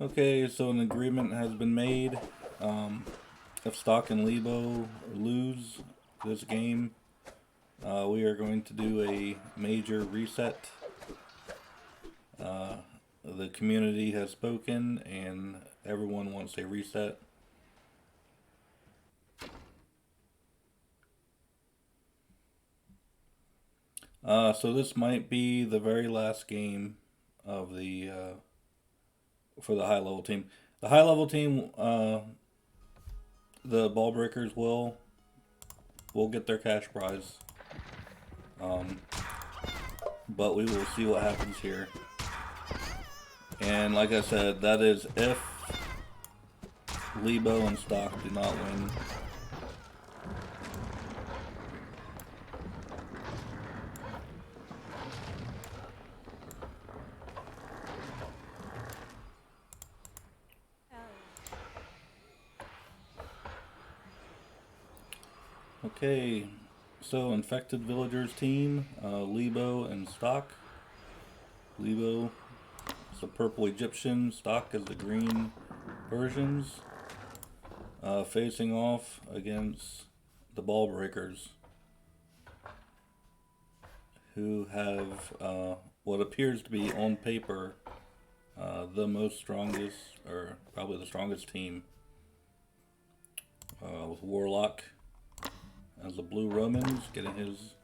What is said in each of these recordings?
Okay, so an agreement has been made. If Stock and Libo lose this game, we are going to do a major reset. The community has spoken and everyone wants a reset. So this might be the very last game of the for the high level team. The high level team, the ball breakers will get their cash prize. But we will see what happens here. And like I said, that is if Libo and Stock do not win. Okay, so infected villagers team, Libo and Stock. Libo is the purple Egyptian, Stock is the green Persians. Facing off against the ball breakers, who have what appears to be on paper the most strongest, or probably the strongest team, with Warlock as the blue Romans getting his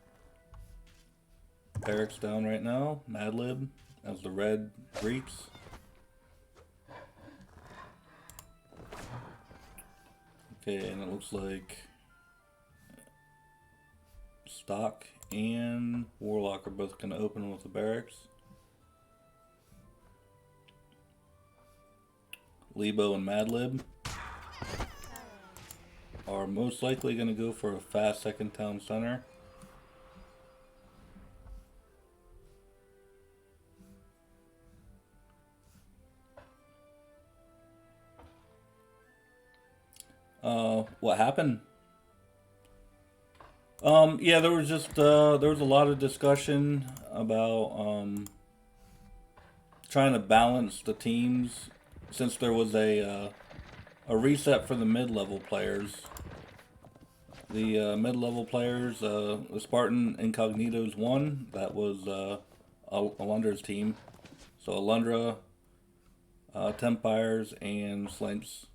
barracks down right now. Madlib as the red Greeks. Okay, and it looks like Stock and Warlock are both going to open with the barracks. Libo and Madlib are most likely going to go for a fast second town center. What happened? Yeah, there was just there was a lot of discussion about trying to balance the teams since there was a reset for the mid-level players. The mid-level players, the Spartan Incognitos won. That was Alundra's team. So Alundra, Tempires, and Slinks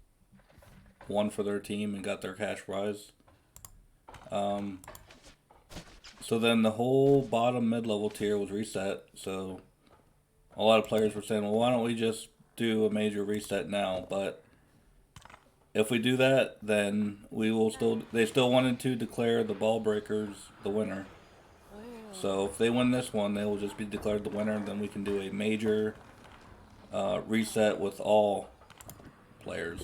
won for their team and got their cash prize. So then the whole bottom mid-level tier was reset. So a lot of players were saying, well, why don't we just do a major reset now? But if we do that, then we will still... They still wanted to declare the ball breakers the winner. So if they win this one, they will just be declared the winner. And then we can do a major reset with all players.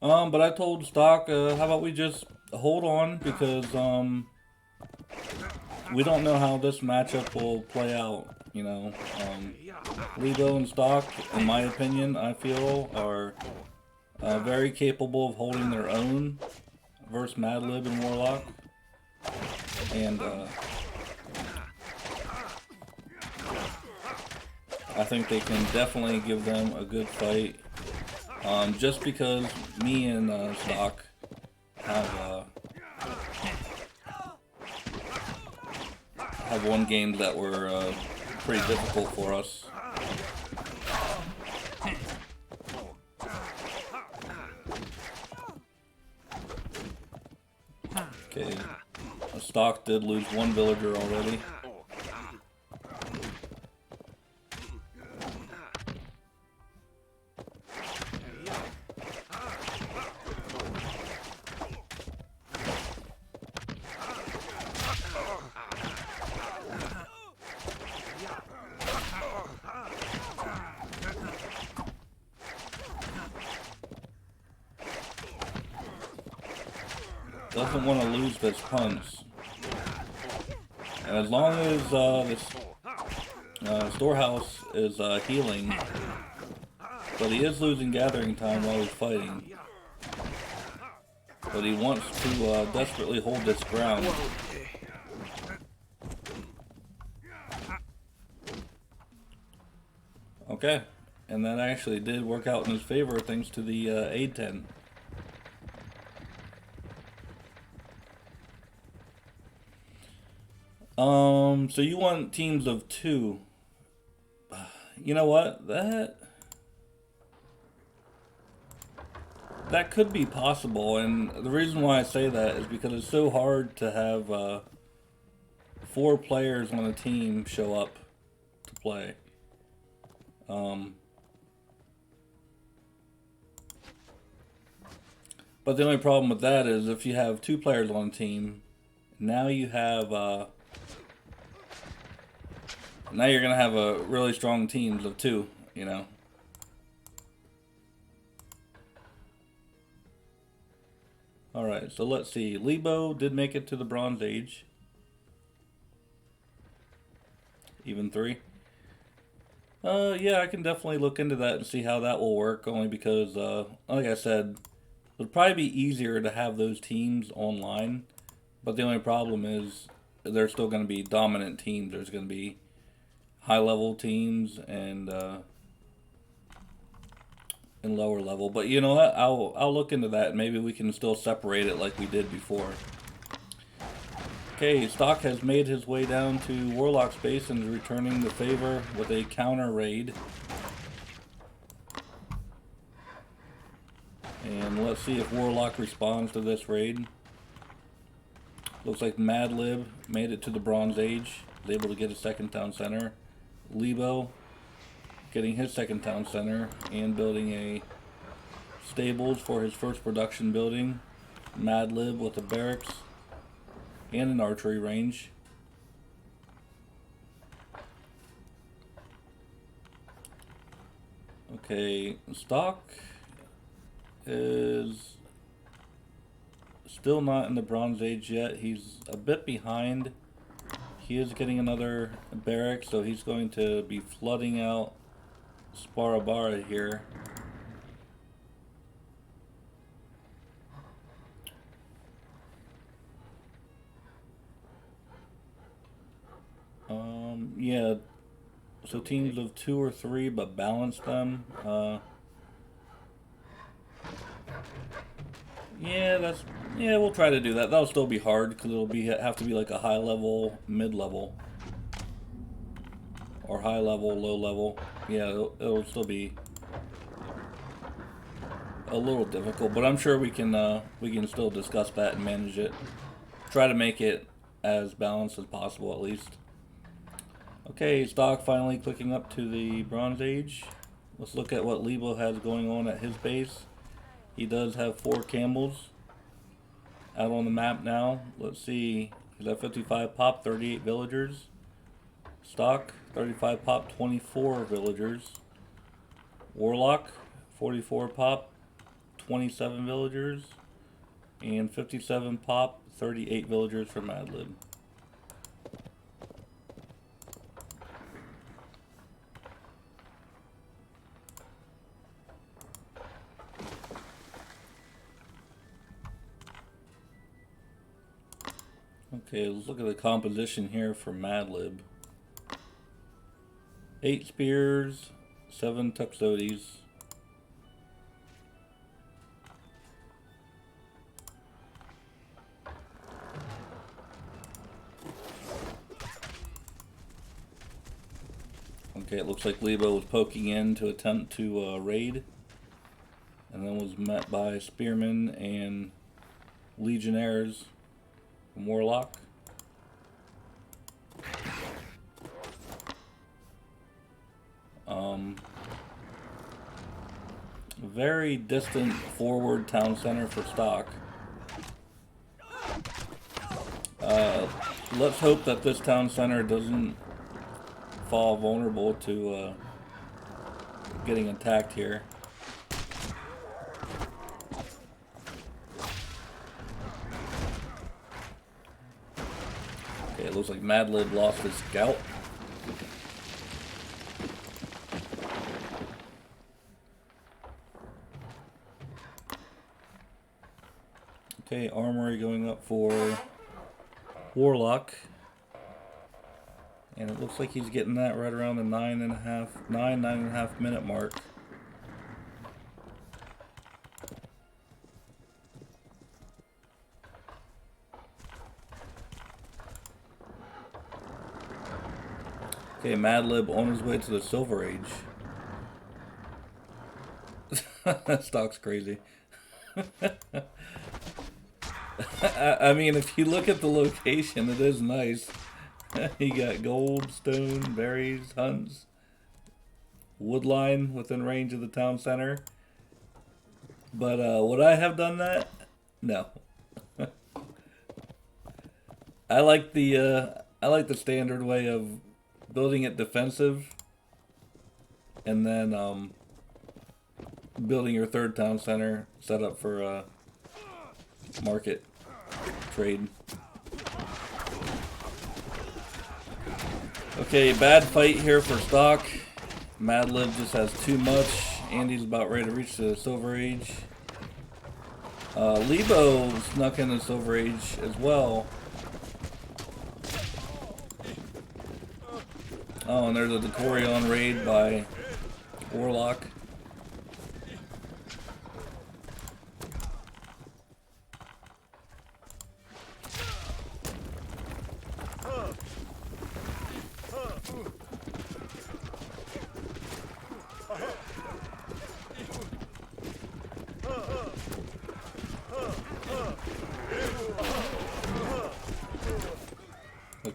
But I told Stock, how about we just hold on, because we don't know how this matchup will play out, you know. Libo and Stock, in my opinion, I feel, are very capable of holding their own versus Madlib and Warlock. And I think they can definitely give them a good fight. Just because me and Stock have won games that were pretty difficult for us. Okay, Stock did lose one villager already. Doesn't want to lose this punch. And as long as this storehouse is healing, but he is losing gathering time while he's fighting. But he wants to desperately hold this ground. Okay, and that actually did work out in his favor thanks to the aid 10. So you want teams of 2. You know what? That could be possible, and the reason why I say that is because it's so hard to have 4 players on a team show up to play. But the only problem with that is if you have 2 players on a team, now you have now you're gonna have a really strong teams of 2, you know. Alright, so let's see. Libo did make it to the Bronze Age. Even 3. Yeah, I can definitely look into that and see how that will work, only because, like I said, it would probably be easier to have those teams online, but the only problem is they're still going to be dominant teams. There's going to be high-level teams and lower level, but you know what? I'll look into that, and maybe we can still separate it like we did before. Okay, Stock has made his way down to Warlock's base and is returning the favor with a counter raid. And let's see if Warlock responds to this raid. Looks like Madlib made it to the Bronze Age, was able to get a second town center. Libo getting his second town center and building a stables for his first production building. Madlib with a barracks and an archery range. Okay, Stock is still not in the Bronze Age yet. He's a bit behind. He is getting another barrack, so he's going to be flooding out Sparabara here. Yeah. So teams of 2 or 3, but balance them. Yeah, we'll try to do that. That'll still be hard because it'll have to be like a high level, mid level, or high level, low level. Yeah, it'll still be a little difficult, but I'm sure we can still discuss that and manage it. Try to make it as balanced as possible, at least. Okay, stock finally clicking up to the Bronze Age. Let's look at what Libo has going on at his base. He does have 4 camels out on the map now. Let's see. He's at 55 pop, 38 villagers. Stock, 35 pop, 24 villagers. Warlock, 44 pop, 27 villagers. And 57 pop, 38 villagers for madlib. Okay, let's look at the composition here for madlib. 8 spears, 7 tuxodes. Okay, it looks like Libo was poking in to attempt to raid, and then was met by spearmen and legionnaires from Warlock. Very distant forward town center for stock. Let's hope that this town center doesn't fall vulnerable to getting attacked here. Okay, it looks like madlib lost his scout. Okay, armory going up for Warlock. And it looks like he's getting that right around the 9.5 minute mark. Okay, madlib on his way to the Silver Age. That stock's crazy. I mean, if you look at the location, it is nice. You got gold, stone, berries, hunts, woodline within range of the town center. But would I have done that? No. I like the standard way of building it defensive, and then building your third town center set up for market trade. Okay, bad fight here for stock. Madlib just has too much. Andy's about ready to reach the Silver Age. Libo snuck in the Silver Age as well. Oh, and there's a Decorion raid by Warlock.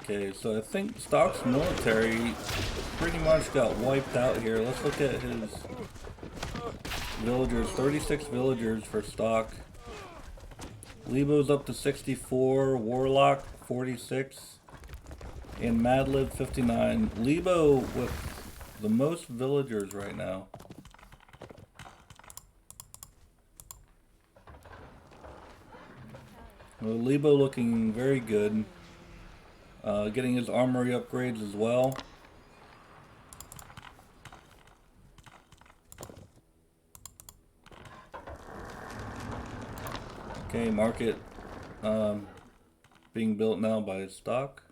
Okay, so I think stock's military pretty much got wiped out here. Let's look at his villagers. 36 villagers for stock. Libo's up to 64. Warlock 46. And madlib 59. Libo with the most villagers right now. Well, Libo looking very good. Getting his armory upgrades as well. Okay, market being built now by stock.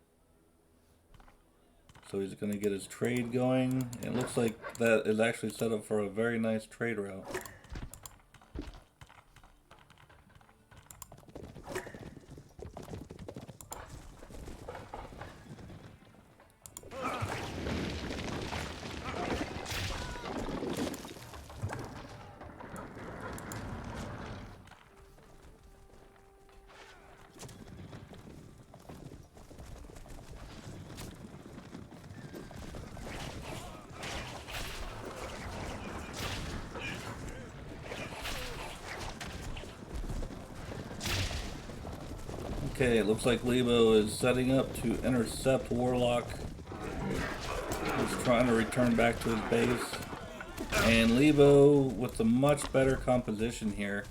So he's going to get his trade going. It looks like that is actually set up for a very nice trade route. Okay, it looks like Libo is setting up to intercept Warlock. He's trying to return back to his base. And Libo with a much better composition here.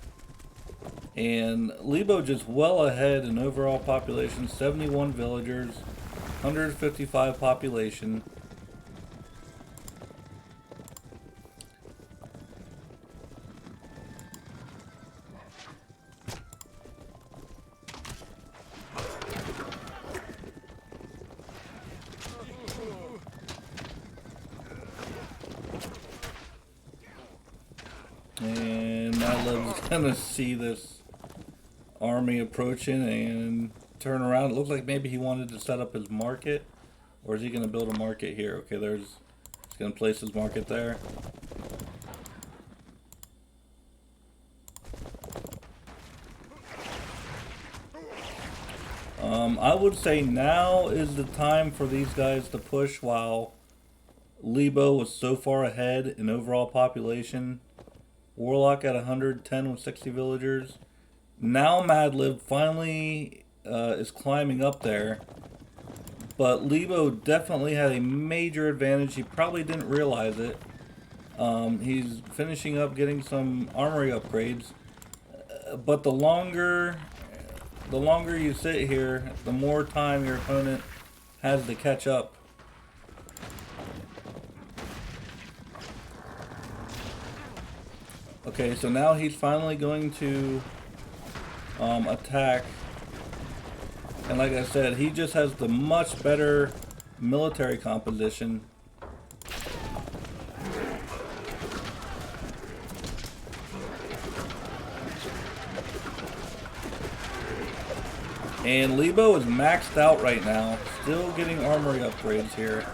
And Libo just well ahead in overall population, 71 villagers, 155 population. And madlib's gonna see this army approaching and turn around. It looks like maybe he wanted to set up his market, or is he gonna build a market here? Okay, he's gonna place his market there. I would say now is the time for these guys to push while Libo was so far ahead in overall population. Warlock at 110 with 60 villagers. Now madlib finally is climbing up there. But Libo definitely had a major advantage. He probably didn't realize it. He's finishing up getting some armory upgrades. But the longer you sit here, the more time your opponent has to catch up. Okay, so now he's finally going to attack. And like I said, he just has the much better military composition. And Libo is maxed out right now, still getting armory upgrades here.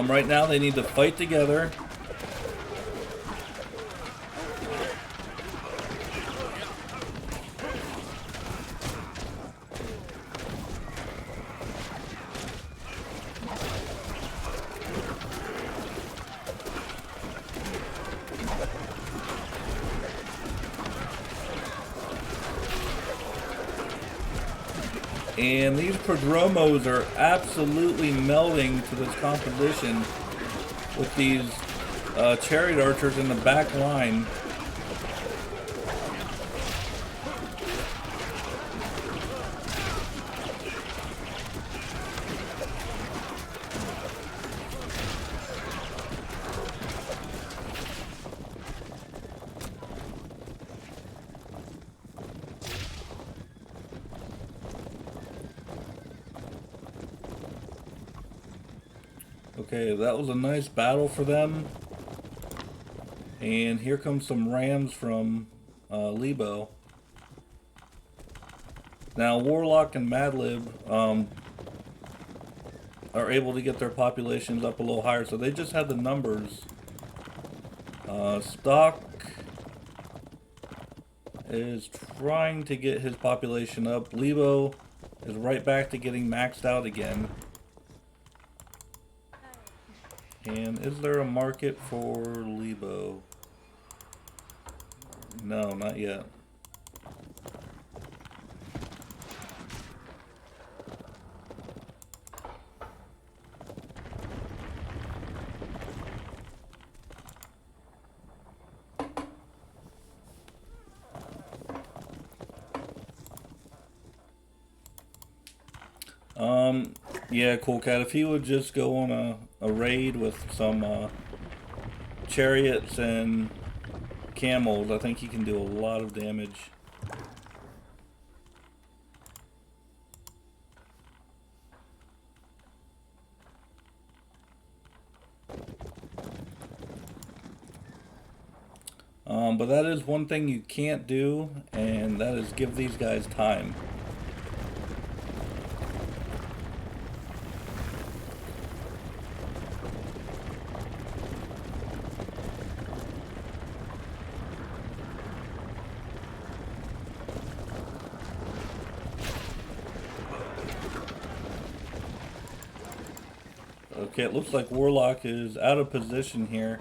Right now they need to fight together. And these prodromos are absolutely melding to this composition with these chariot archers in the back line. Okay, that was a nice battle for them. And here comes some rams from Libo. Now Warlock and madlib are able to get their populations up a little higher, so they just had the numbers. Stock is trying to get his population up. Libo is right back to getting maxed out again. And is there a market for Libo? No, not yet. Yeah, Cool Cat, if he would just go on a raid with some chariots and camels, I think he can do a lot of damage. But that is one thing you can't do, and that is give these guys time. Okay, it looks like Warlock is out of position here.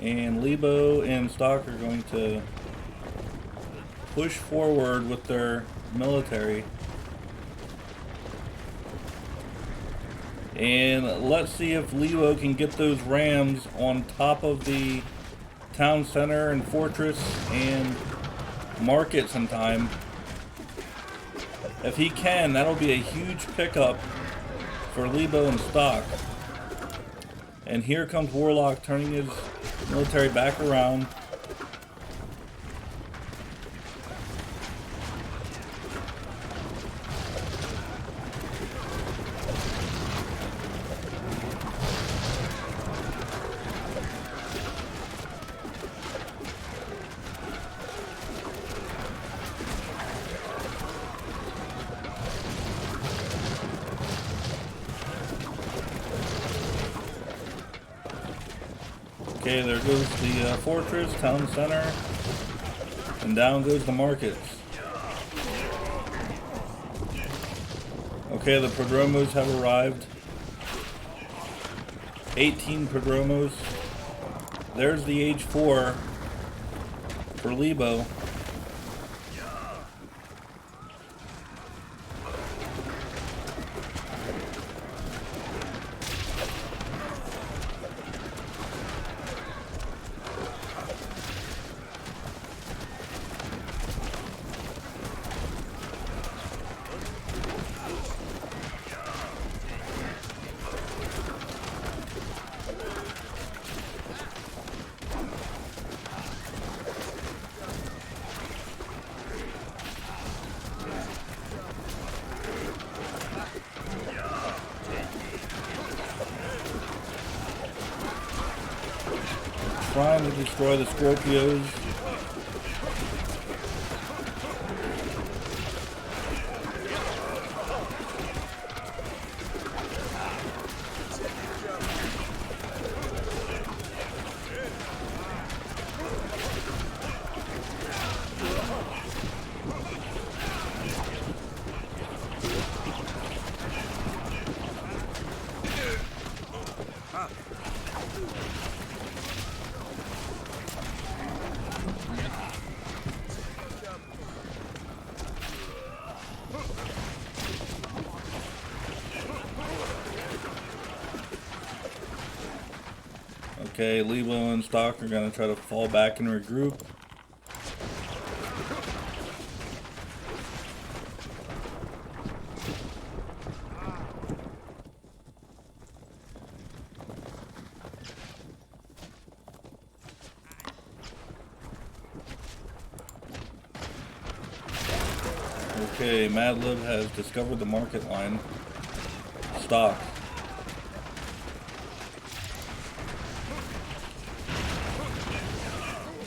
And Libo and Stock are going to push forward with their military. And let's see if Libo can get those rams on top of the town center and fortress and markets in time. If he can, that'll be a huge pickup for Libo and Stock. And here comes Warlock turning his military back around. Okay, there goes the fortress, town center, and down goes the markets. Okay, the prodromos have arrived. 18 prodromos. There's the age 4 for Libo. Trying to destroy the Scorpios. Okay, Libo and Stock are going to try to fall back and regroup. Okay, Madlib has discovered the market line. Stock.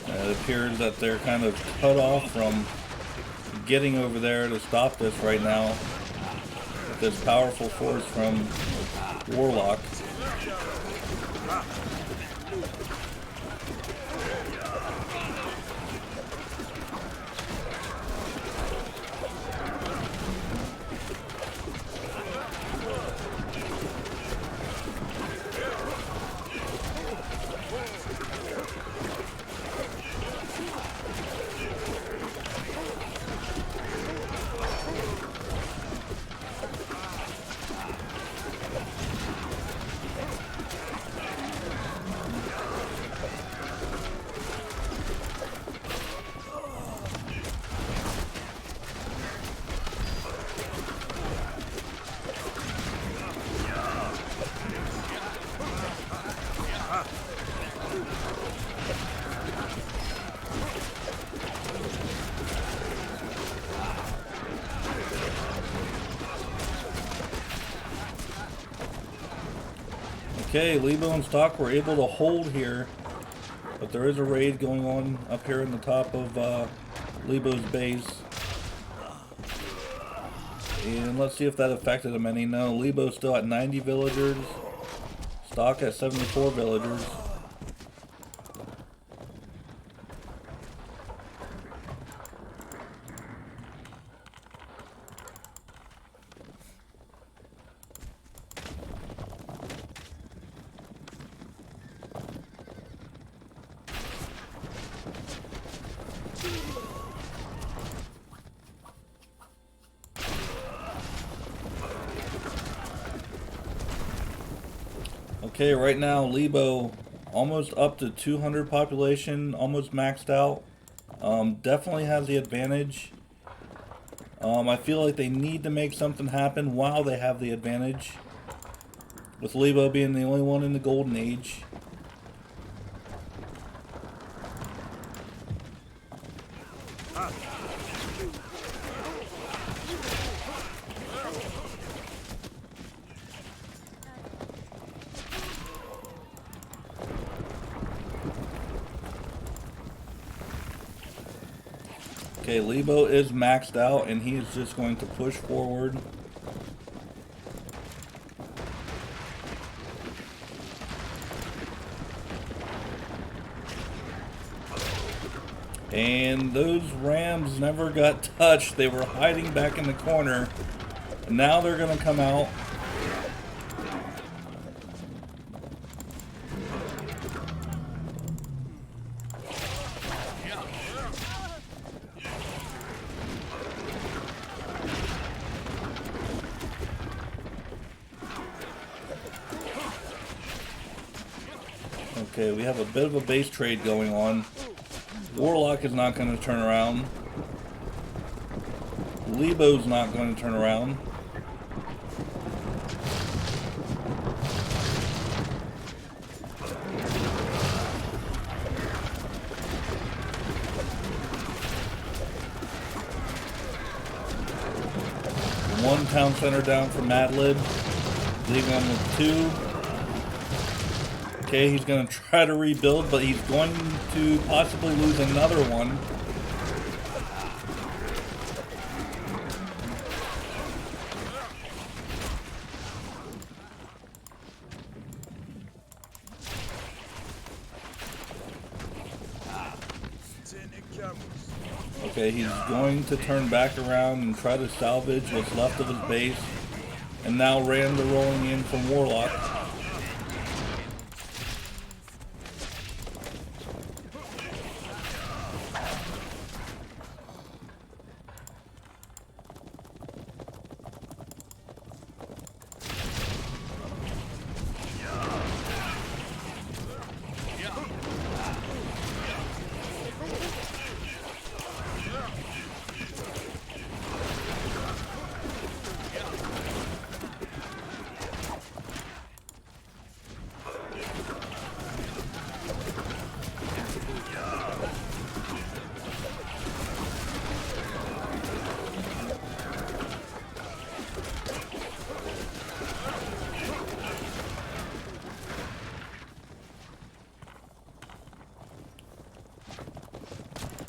It appears that they're kind of cut off from getting over there to stop this right now with this powerful force from Warlock. Okay, Libo and Stock were able to hold here, but there is a raid going on up here in the top of Libo's base. And let's see if that affected him any. No, Libo's still at 90 villagers. Stock at 74 villagers. Okay, right now Libo almost up to 200 population, almost maxed out. Definitely has the advantage. I feel like they need to make something happen while they have the advantage, with Libo being the only one in the golden age. Okay, Libo is maxed out and he is just going to push forward. And those rams never got touched. They were hiding back in the corner. And now they're going to come out. Okay, we have a bit of a base trade going on. Warlock is not going to turn around. Libo's not going to turn around. One town center down for madlib, leaving him with 2. Okay, he's going to try to rebuild, but he's going to possibly lose another one. Okay, he's going to turn back around and try to salvage what's left of his base. And now rams are rolling in from Warlock.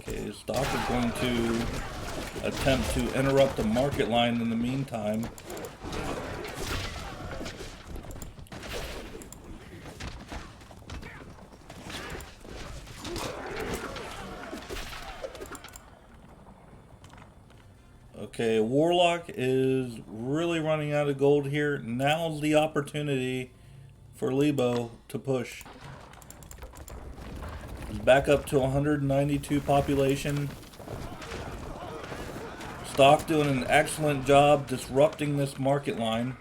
Okay, Stock is going to attempt to interrupt the market line in the meantime. Okay, Warlock is really running out of gold here. Now's the opportunity for Libo to push. He's back up to 192 population. Stock doing an excellent job disrupting this market line.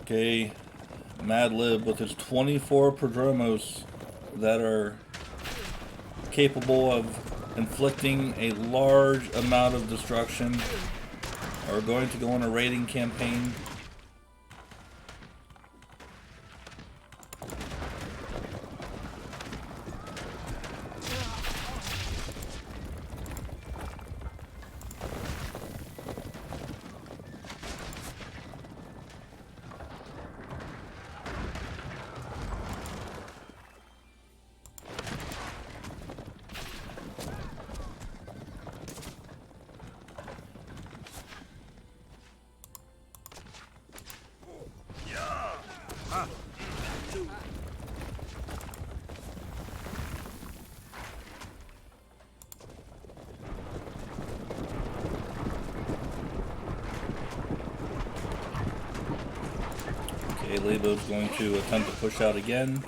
Okay, madlib with his 24 prodromos that are capable of inflicting a large amount of destruction are going to go on a raiding campaign. Okay, Libo's going to attempt to push out again.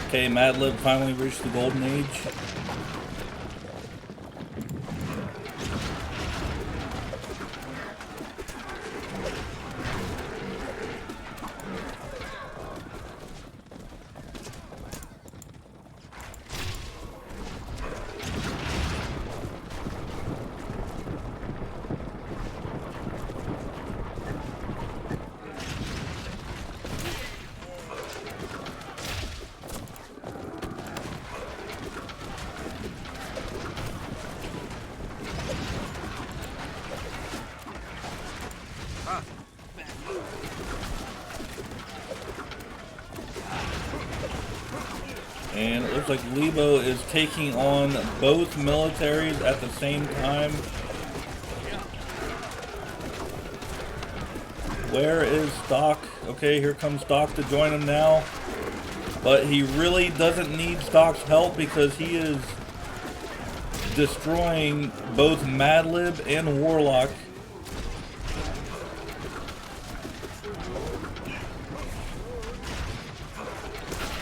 Okay, Madlib finally reached the golden age. And it looks like Libo is taking on both militaries at the same time. Where is Stock? Okay, here comes Stock to join him now. But he really doesn't need Stock's help because he is destroying both Madlib and Warlock.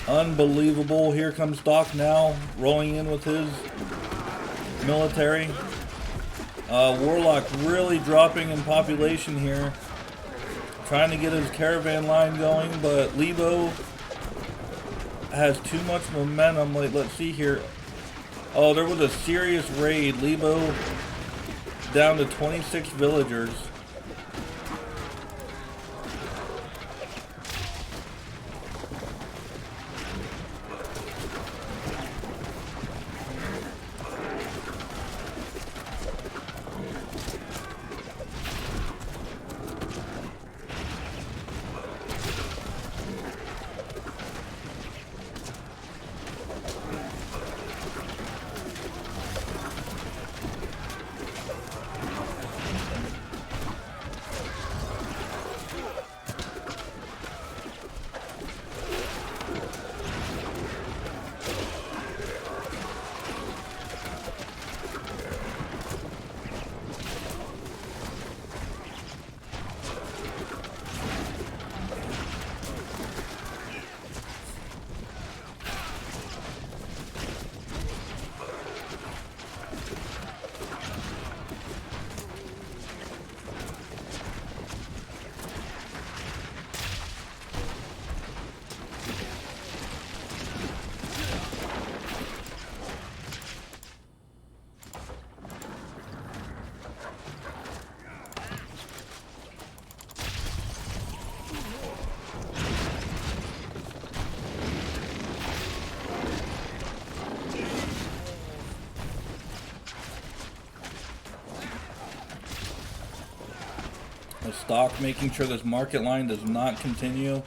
Unbelievable. Here comes Stock now, rolling in with his military. Warlock really dropping in population here. Trying to get his caravan line going, but Libo has too much momentum. Like, let's see here. Oh, there was a serious raid. Libo down to 26 villagers. Stock making sure this market line does not continue.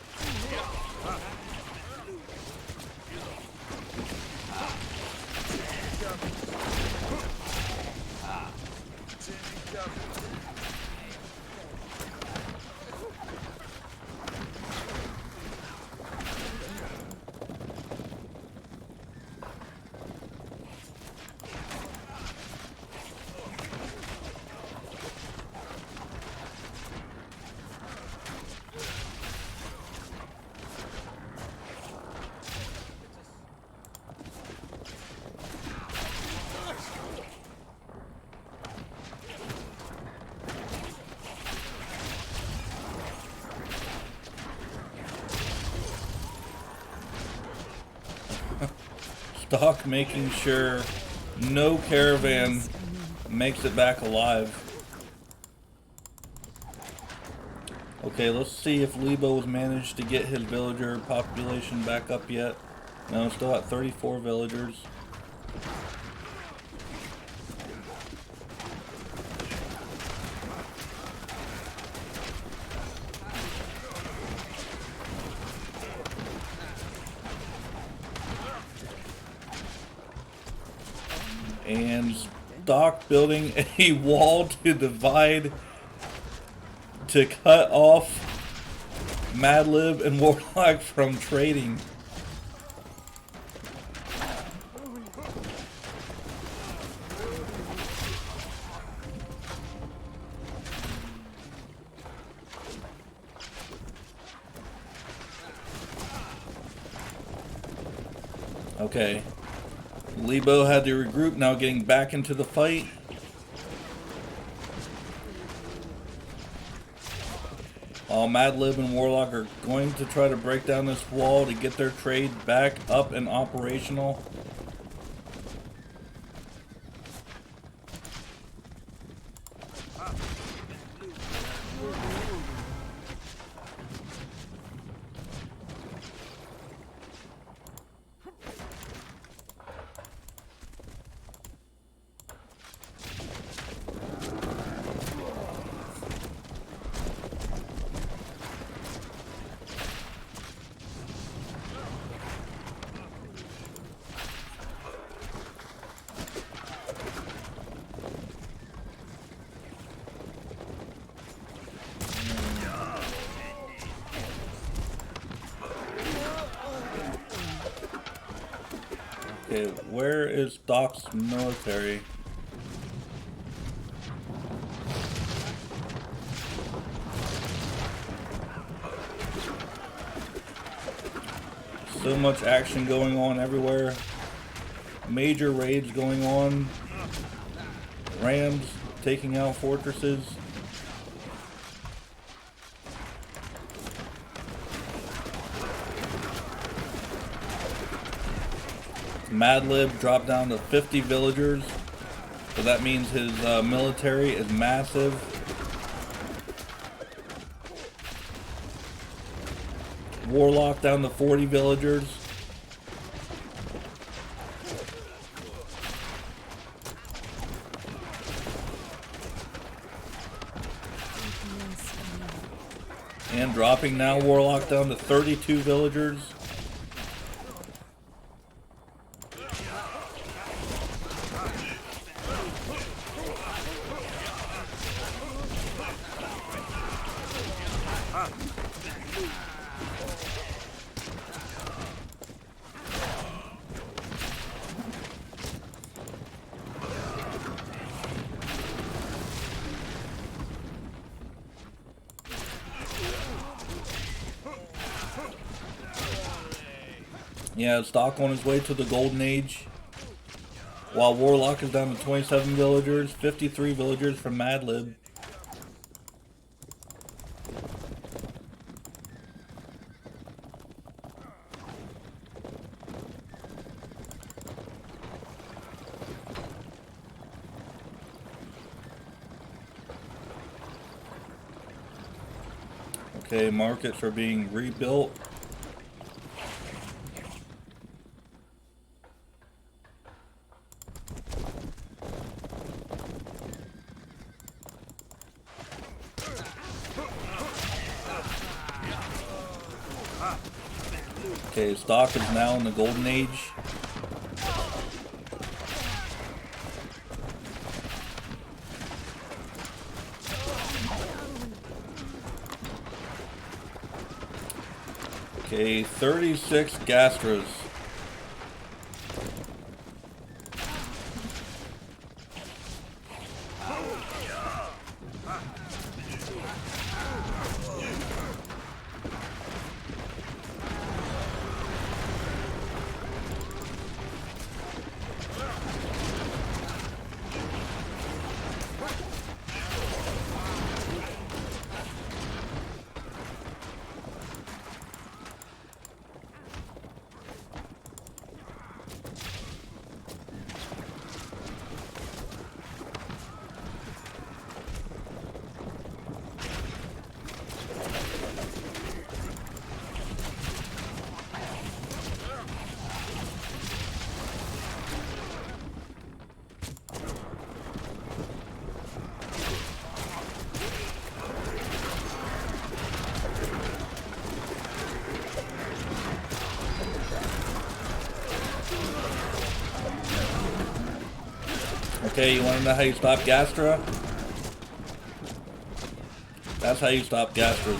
Doc making sure no caravan makes it back alive. Okay, let's see if Libo has managed to get his villager population back up yet. No, still at 34 villagers. And Doc building a wall to divide, to cut off Madlib and Warlock from trading. Okay. Libo had to regroup, now getting back into the fight. Madlib and Warlock are going to try to break down this wall to get their trade back up and operational. Okay, where is Doc's military? So much action going on everywhere. Major raids going on. Rams taking out fortresses. Madlib dropped down to 50 villagers, so that means his military is massive. Warlock down to 40 villagers. And dropping now, Warlock down to 32 villagers. Yeah, Stock on his way to the Golden Age. While Warlock is down to 27 villagers, 53 villagers from Madlib. Okay, markets are being rebuilt. Okay, stock is now in the Golden Age. Okay, 36 Gastras. Okay, you want to know how you stop Gastra? That's how you stop Gastras.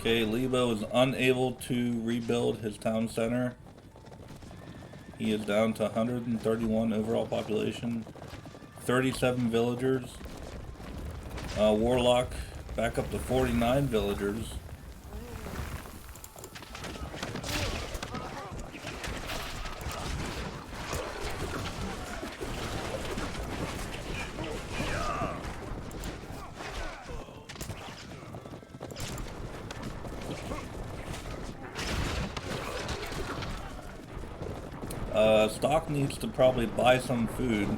Okay, Libo is unable to rebuild his town center. He is down to 131 overall population, 37 villagers. Warlock back up to 49 villagers. Stock needs to probably buy some food.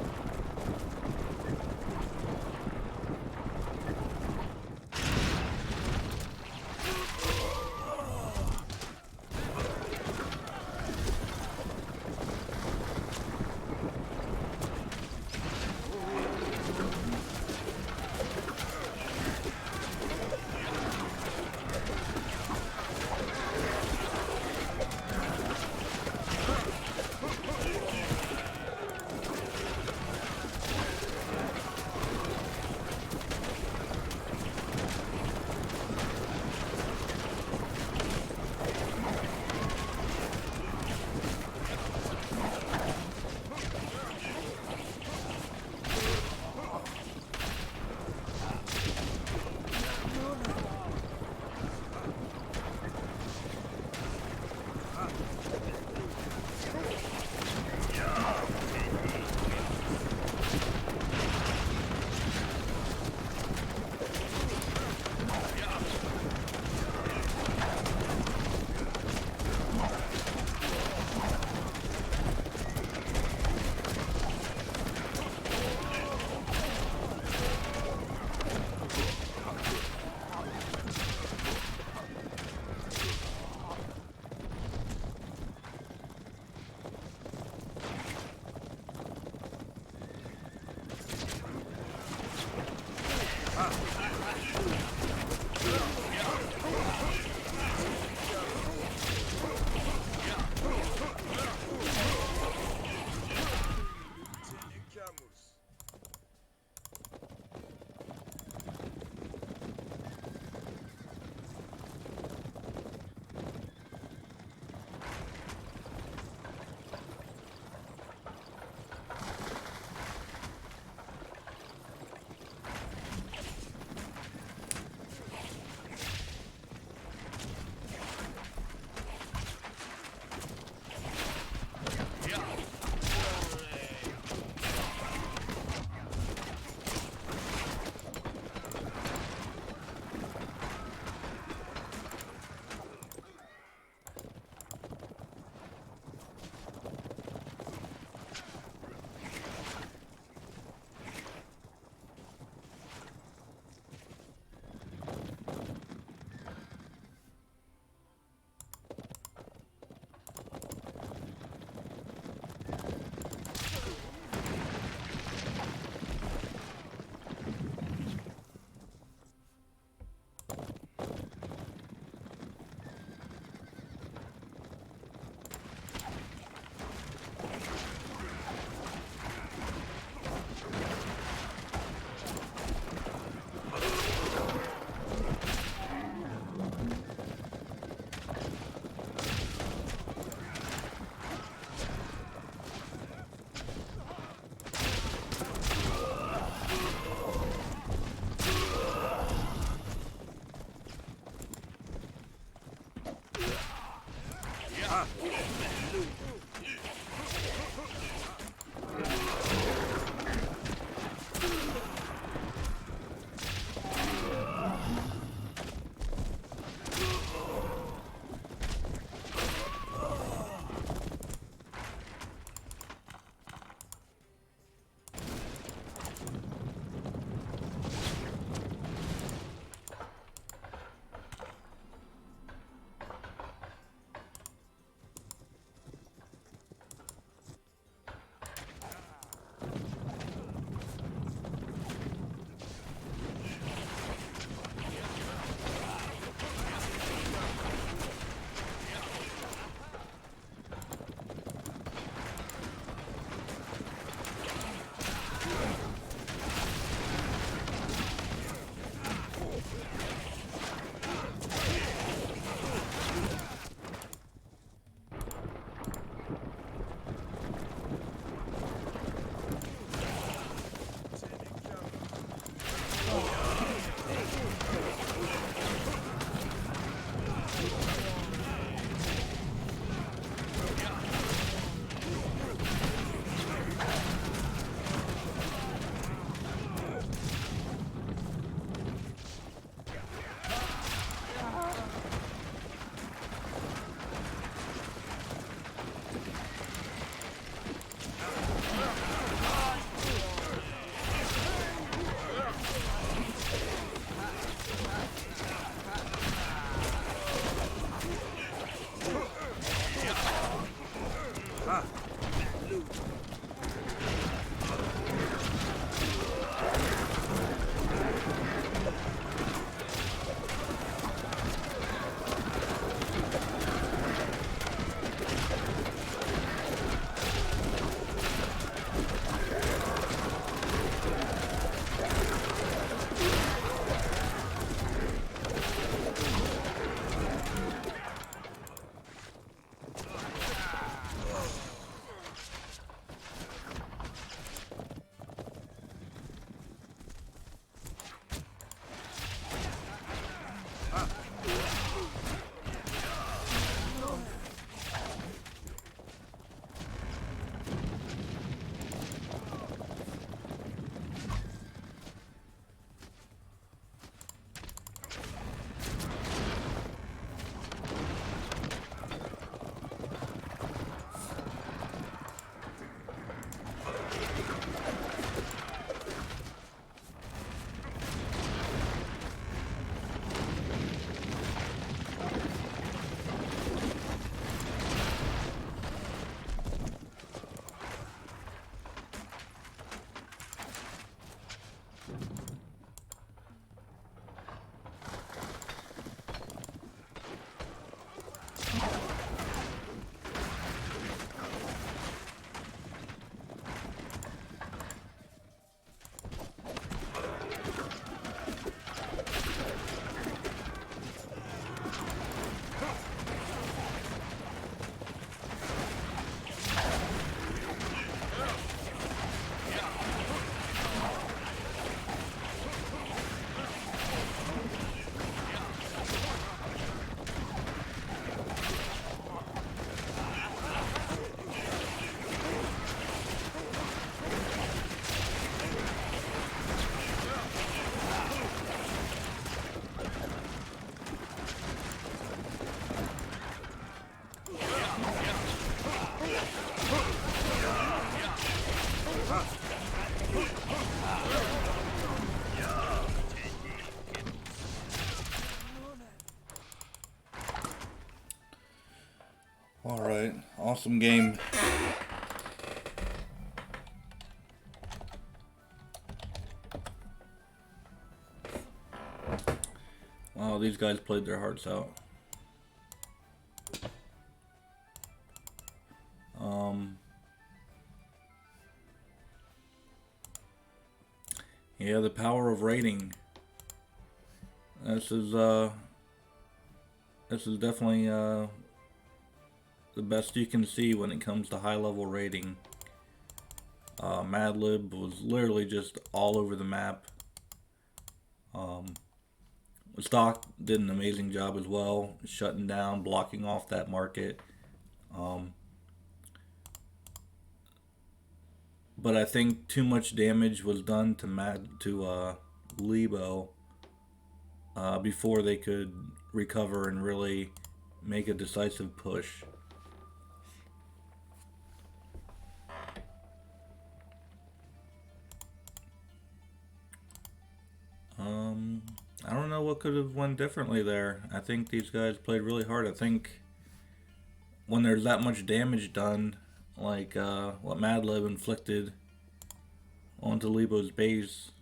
Awesome game. Wow, these guys played their hearts out. Yeah, the power of rating. This is definitely the best you can see when it comes to high level rating. Madlib was literally just all over the map. Stock did an amazing job as well, shutting down, blocking off that market. But I think too much damage was done to Libo before they could recover and really make a decisive push. I don't know what could have went differently there. I think these guys played really hard. I think when there's that much damage done, like what madlib inflicted onto Libo's base,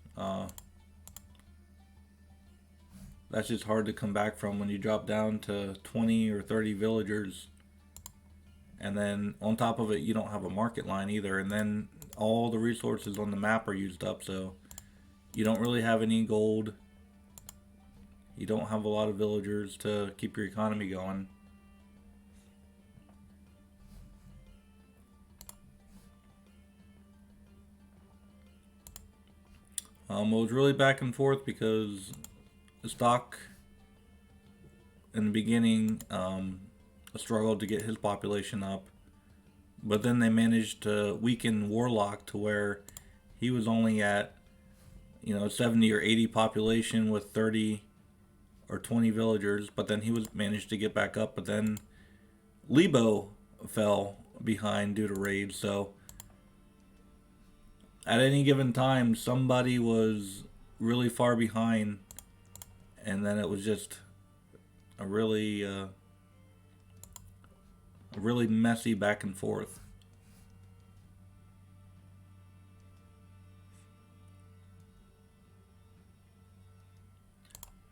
that's just hard to come back from when you drop down to 20 or 30 villagers. And then on top of it, you don't have a market line either. And then all the resources on the map are used up, so you don't really have any gold. You don't have a lot of villagers to keep your economy going. It was really back and forth because the stock in the beginning struggled to get his population up, but then they managed to weaken warlock to where he was only at 70 or 80 population with 30 or 20 villagers, but then he was managed to get back up. But then libo fell behind due to raids, so at any given time somebody was really far behind, and then it was just a really messy back and forth.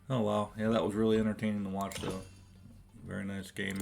Oh wow, yeah, that was really entertaining to watch though. Very nice game.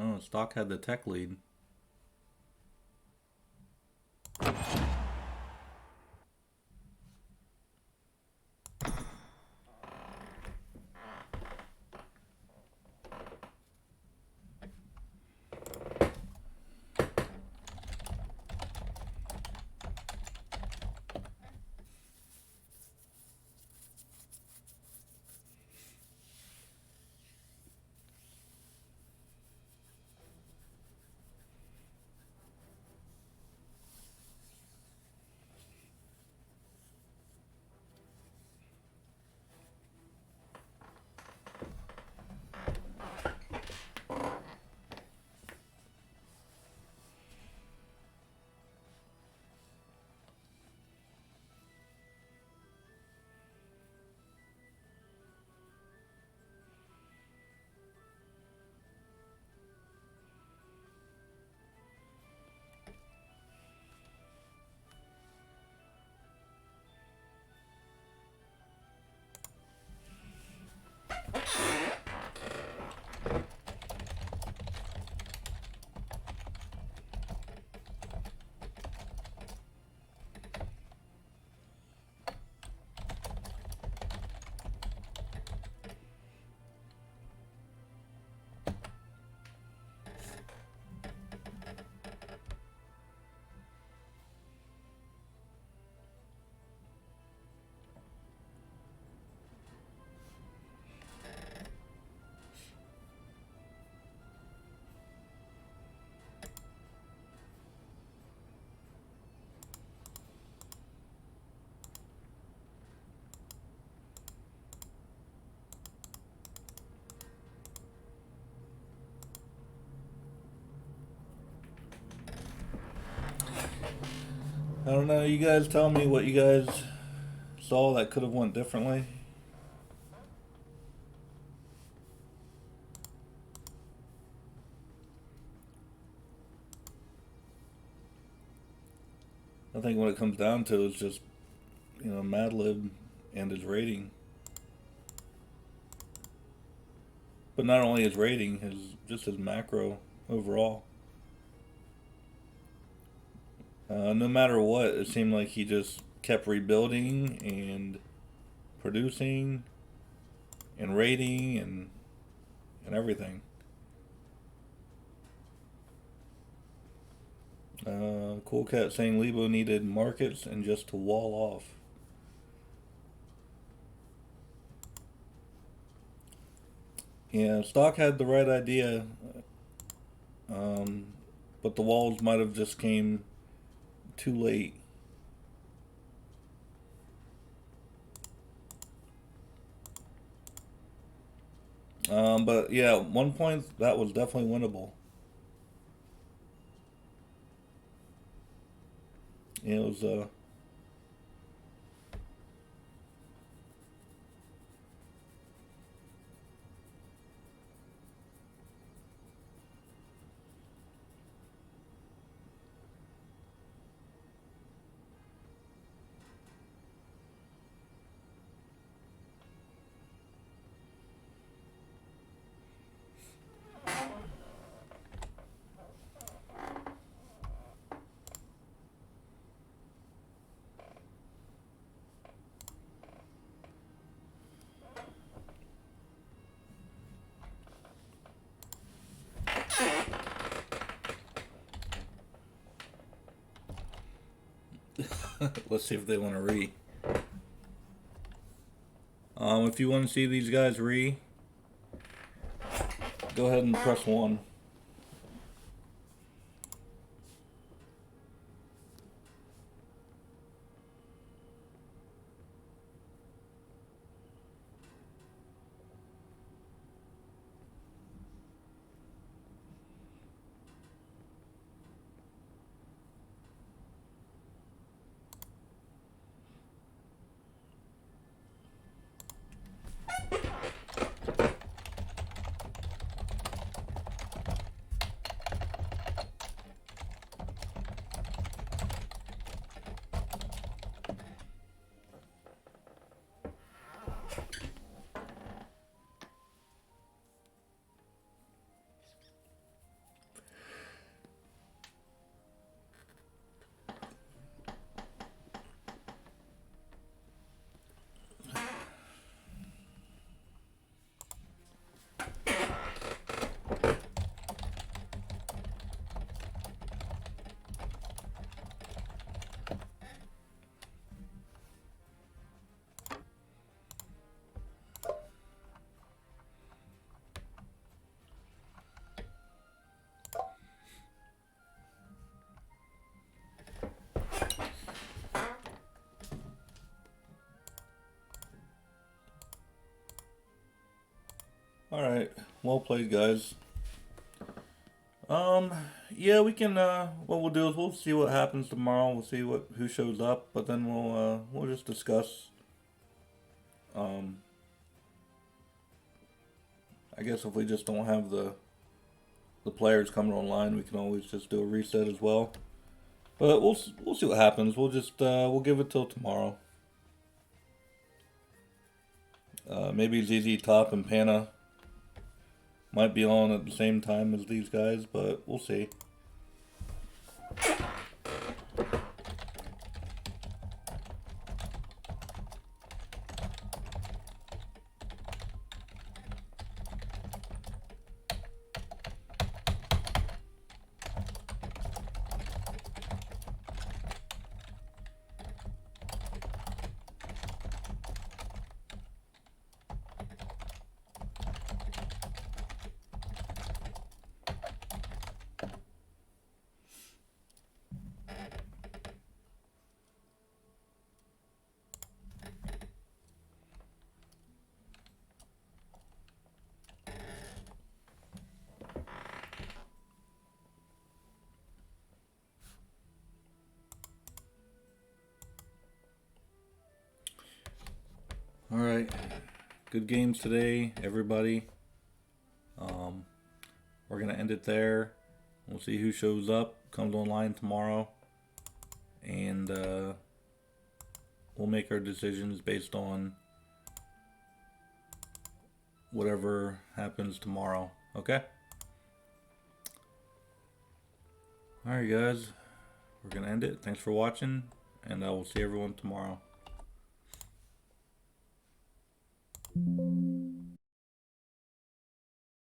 Oh, stock had the tech lead. I don't know. You guys tell me what you guys saw that could have went differently. I think what it comes down to is just, madlib and his rating. But not only his rating, his macro overall. No matter what, it seemed like he just kept rebuilding and producing and rating and everything. Cool Cat saying Libo needed markets and just to wall off. Yeah, Stock had the right idea, but the walls might have just came too late. But yeah, 1 point that was definitely winnable. It was let's see if they want to re. If you want to see these guys re, go ahead and press 1. Alright, well played, guys. Yeah, we can, what we'll do is we'll see what happens tomorrow. We'll see who shows up, but then we'll just discuss. I guess if we just don't have the players coming online, we can always just do a reset as well. But we'll see what happens. We'll just, we'll give it till tomorrow. Maybe ZZ Top and Pana might be on at the same time as these guys, but we'll see. Alright. Good games today, everybody. We're going to end it there. We'll see who shows up, comes online tomorrow. And we'll make our decisions based on whatever happens tomorrow. Okay? Alright guys, we're going to end it. Thanks for watching, and I will see everyone tomorrow.